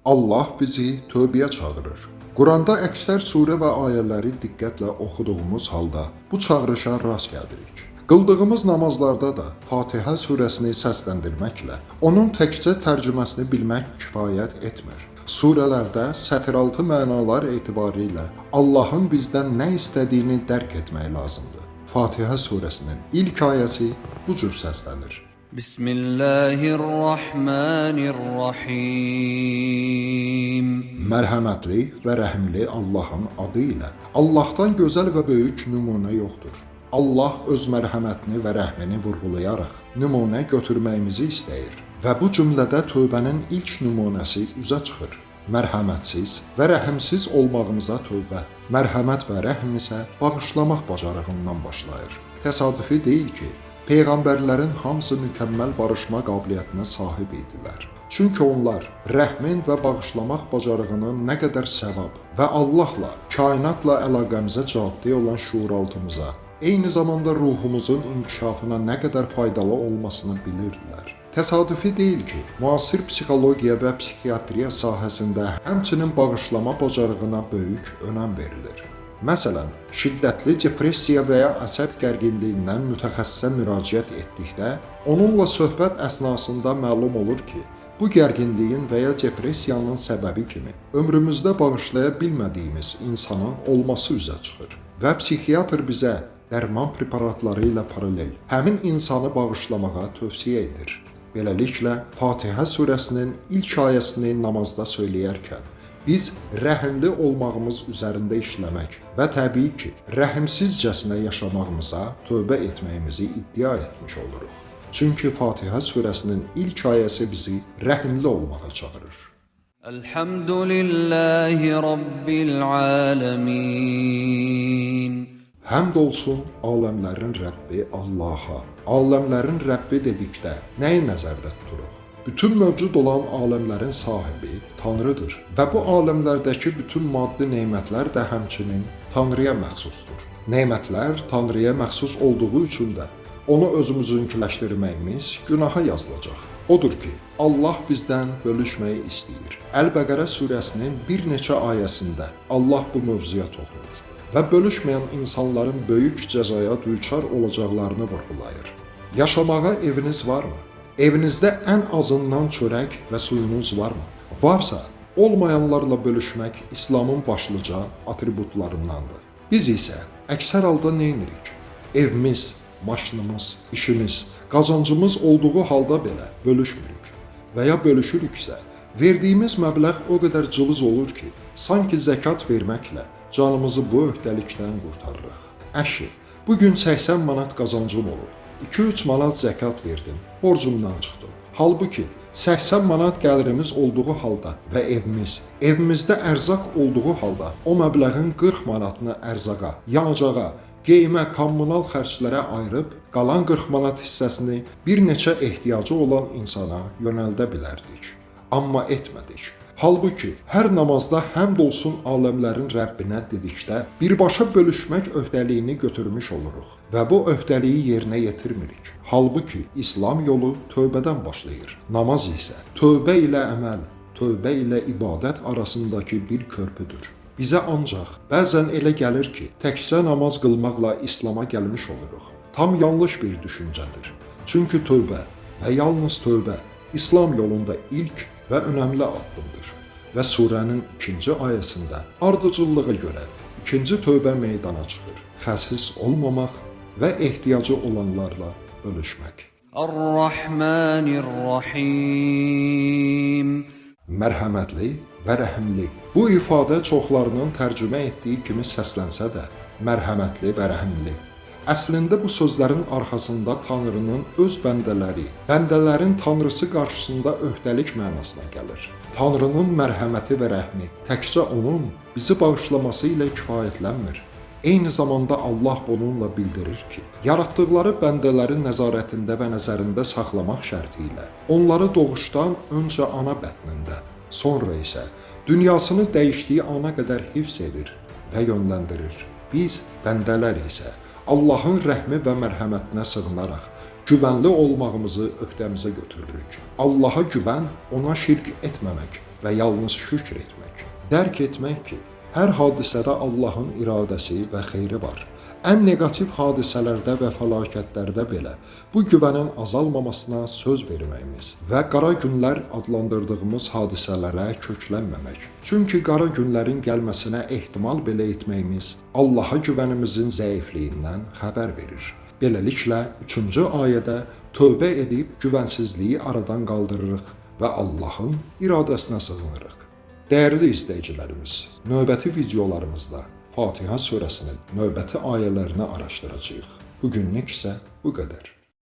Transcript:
Allah bizi tövbəyə çağırır. Quranda əksər surə və ayələri diqqətlə oxuduğumuz halda bu çağırışa rast gəlirik. Qıldığımız namazlarda da Fatihə surəsini səsləndirməklə onun təkcə tərcüməsini bilmək kifayət etmir. Surələrdə sətiraltı mənalar etibarilə Allahın bizdən nə istədiyini dərk etmək lazımdır. Fatihə surəsinin ilk ayəsi bu cür səslənir. Bismillahirrahmanirrahim. Mərhəmətli və rəhimli Allahın adı ilə. Allahdan gözəl və böyük nümunə yoxdur. Allah öz mərhəmətini və rəhmini vurğulayaraq nümunə götürməyimizi istəyir. Və bu cümlədə tövbənin ilk nümunəsi üzə çıxır. Mərhəmətsiz və rəhimsiz olmağımıza tövbə, mərhəmət və rəhm isə bağışlamaq bacarığından başlayır. Təsadüfi deyil ki, Peyğəmbərlərin hamısı mükəmməl barışma qabiliyyətinə sahib idilər. Çünki onlar rəhmin və bağışlamaq bacarığının nə qədər səvab və Allahla, kainatla əlaqəmizə caddi olan şuuraltımıza, eyni zamanda ruhumuzun inkişafına nə qədər faydalı olmasını bilirdilər. Təsadüfi deyil ki, müasir psixologiya və psixiatriya sahəsində həmçinin bağışlama bacarığına böyük önəm verilir. Məsələn, şiddətli depressiya və ya əsəb gərginliyindən mütəxəssisə müraciət etdikdə, onunla söhbət əsnasında məlum olur ki, bu gərginliyin və ya depressiyanın səbəbi kimi ömrümüzdə bağışlaya bilmədiyimiz insanın olması üzə çıxır. Və psixiatr bizə dərman preparatları ilə paralel həmin insanı bağışlamağa tövsiyə edir. Beləliklə, Fatihə surəsinin ilk ayəsini namazda söyləyərkən, biz rəhimli olmağımız üzərində işləmək və təbii ki, rəhimsizcəsinə yaşamağımıza tövbə etməyimizi iddia etmiş oluruq. Çünki Fatihə surəsinin ilk ayəsi bizi rəhimli olmağa çağırır. Elhamdülillahi Rabbil alemin. Həmd olsun aləmlərin Rəbbi Allaha. Aləmlərin Rəbbi dedikdə nəyi nəzərdə tuturuq? Bütün mövcud olan aləmlərin sahibi Tanrıdır və bu aləmlərdəki bütün maddi nemətlər də həmçinin Tanrıya məxsusdur. Nemətlər Tanrıya məxsus olduğu üçün də onu özümüzünkiləşdirməyimiz günaha yazılacaq. Odur ki, Allah bizdən bölüşməyi istəyir. Əl-Bəqərə surəsinin bir neçə ayəsində Allah bu mövzuya toxunur və bölüşməyən insanların böyük cəzaya düçar olacaqlarını vurğulayır. Yaşamağa eviniz varmı? Evinizdə ən azından çörək və suyunuz varmı? Varsa, olmayanlarla bölüşmək İslamın başlıca atributlarındandır. Biz isə əksər halda nə edirik? Evimiz, maşınımız, işimiz, qazancımız olduğu halda belə bölüşmürük. Və ya bölüşürüksə, verdiyimiz məbləğ o qədər cılız olur ki, sanki zəkat verməklə canımızı bu öhdəlikdən qurtarırıq. Əşi, bugün 80 manat qazancım olub. 2-3 manat zəkat verdim, borcumdan çıxdım. Halbuki 80 manat gəlirimiz olduğu halda və evimizdə ərzaq olduğu halda o məbləğin 40 manatını ərzaqa, yanacağa, geyimə, kommunal xərclərə ayırıb, qalan 40 manat hissəsini bir neçə ehtiyacı olan insana yönəldə bilərdik. Amma etmədik. Halbuki hər namazda həmd olsun aləmlərin Rəbbinə dedikdə birbaşa bölüşmək öhdəliyini götürmüş oluruq və bu öhdəliyi yerinə yetirmirik. Halbuki İslam yolu tövbədən başlayır. Namaz isə tövbə ilə əməl, tövbə ilə ibadət arasındakı bir körpüdür. Bizə ancaq bəzən elə gəlir ki, təkcə namaz qılmaqla İslama gəlmiş oluruq. Tam yanlış bir düşüncədir. Çünki tövbə və yalnız tövbə İslam yolunda ilk və önəmli addımdır. Və surənin ikinci ayəsində ardıcıllığa görə ikinci tövbə meydana çıxır. Xəsis olmamaq və ehtiyacı olanlarla bölüşmək. Ar-Rahmanir-Rahim. Mərhəmətli və rəhimli. Bu ifadə çoxlarının tərcümə etdiyi kimi səslənsə də, mərhəmətli və rəhimli. Əslində bu sözlərin arxasında Tanrının öz bəndələrin Tanrısı qarşısında öhdəlik mənasına gəlir. Tanrının mərhəməti və rəhmi təkcə onun bizi bağışlaması ilə kifayətlənmir. Eyni zamanda Allah bununla bildirir ki, yaratdıqları bəndələrin nəzarətində və nəzərində saxlamaq şərti ilə onları doğuşdan öncə ana bətnində, sonra isə dünyasını dəyişdiyi ana qədər hifz edir və yönləndirir. Biz bəndələr isə Allahın rəhmi və mərhəmətinə sığınaraq güvənli olmağımızı öhdəmizə götürürük. Allaha güvən, ona şirk etməmək və yalnız şükr etmək. Dərk etmək ki, hər hadisədə Allahın iradəsi və xeyri var. Ən neqativ hadisələrdə və fəlakətlərdə belə bu güvənin azalmamasına söz verməyimiz və qara günlər adlandırdığımız hadisələrə köklənməmək. Çünki qara günlərin gəlməsinə ehtimal belə etməyimiz Allaha güvənimizin zəifliyindən xəbər verir. Beləliklə, 3-cü ayədə tövbə edib güvənsizliyi aradan qaldırırıq və Allahın iradəsinə sığınırıq. Dəyərli izləyicilərimiz, növbəti videolarımızda Fatihə surəsinin növbəti ayələrini araşdıracağıq. Bugünlük isə bu qədər.